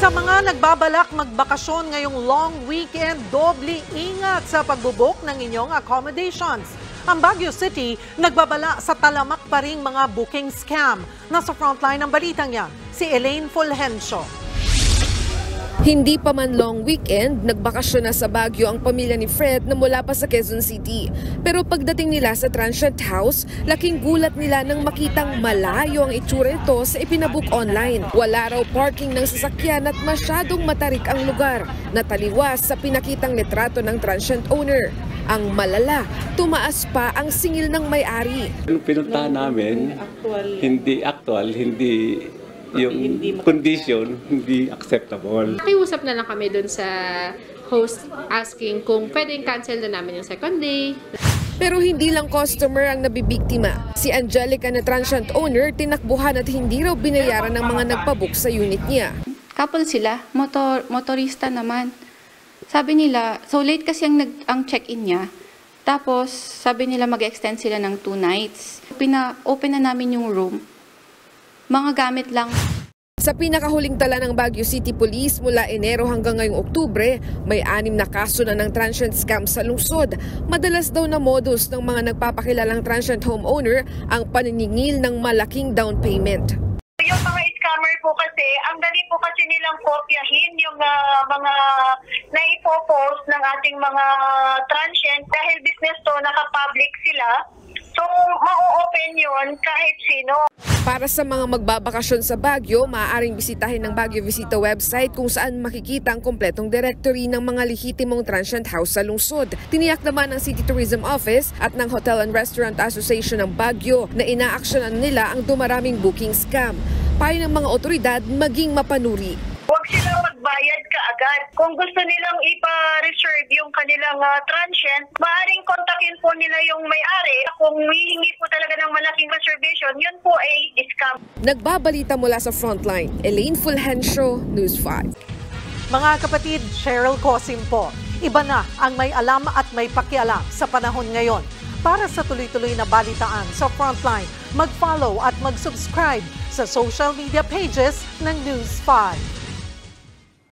Sa mga nagbabalak magbakasyon ngayong long weekend, doble ingat sa pagbubuk ng inyong accommodations. Ang Baguio City nagbabala sa talamak pa ring mga booking scam. Nasa frontline ng balitang yan, si Elaine Fulgencio. Hindi pa man long weekend, nagbakasyon na sa Baguio ang pamilya ni Fred na mula pa sa Quezon City. Pero pagdating nila sa transient house, laking gulat nila nang makitang malayo ang itsura nito sa ipinabook online. Wala raw parking ng sasakyan at masyadong matarik ang lugar. Nataliwas sa pinakitang litrato ng transient owner. Ang malala, tumaas pa ang singil ng may-ari. Pinuntahan namin, hindi actual, hindi yung condition, hindi acceptable. Nakiusap na lang kami dun sa host asking kung pwedeng cancel na namin yung second day. Pero hindi lang customer ang nabibiktima. Si Angelica na transient owner, tinakbuhan at hindi raw binayaran ng mga nagpabook sa unit niya. Couple sila, motorista naman. Sabi nila, so late kasi ang check-in niya. Tapos sabi nila mag-extend sila ng 2 nights. Open na namin yung room. Mga gamit lang. Sa pinakahuling tala ng Baguio City Police mula Enero hanggang ngayong Oktubre, may 6 na kaso na ng transient scam sa lungsod. Madalas daw na modus ng mga nagpapakilalang transient homeowner ang paniningil ng malaking down payment. Yung mga scammer po kasi, ang dali po kasi nilang kopyahin yung mga naipopost ng ating mga transient dahil business to, naka-public sila. So, ma-open yun kahit sino. Para sa mga magbabakasyon sa Baguio, maaaring bisitahin ng Baguio Visita website kung saan makikita ang kompletong directory ng mga lehitimong transient house sa lungsod. Tiniyak naman ng City Tourism Office at ng Hotel and Restaurant Association ng Baguio na inaaksyonan nila ang dumaraming booking scam. Payo ng mga otoridad maging mapanuri. Huwag silang magbayad kaagad. Kung gusto nilang ipa-reserve yung kanilang transient, maaaring kontakin po nila yung may-ari. Kung hihingi po talaga ng malaking reservation, yun po ay scam. Nagbabalita mula sa Frontline, Elaine Fulgencio, News 5. Mga kapatid, Cheryl Cosim po. Iba na ang may alam at may pakialam sa panahon ngayon. Para sa tuloy-tuloy na balitaan sa Frontline, mag-follow at mag-subscribe sa social media pages ng News 5.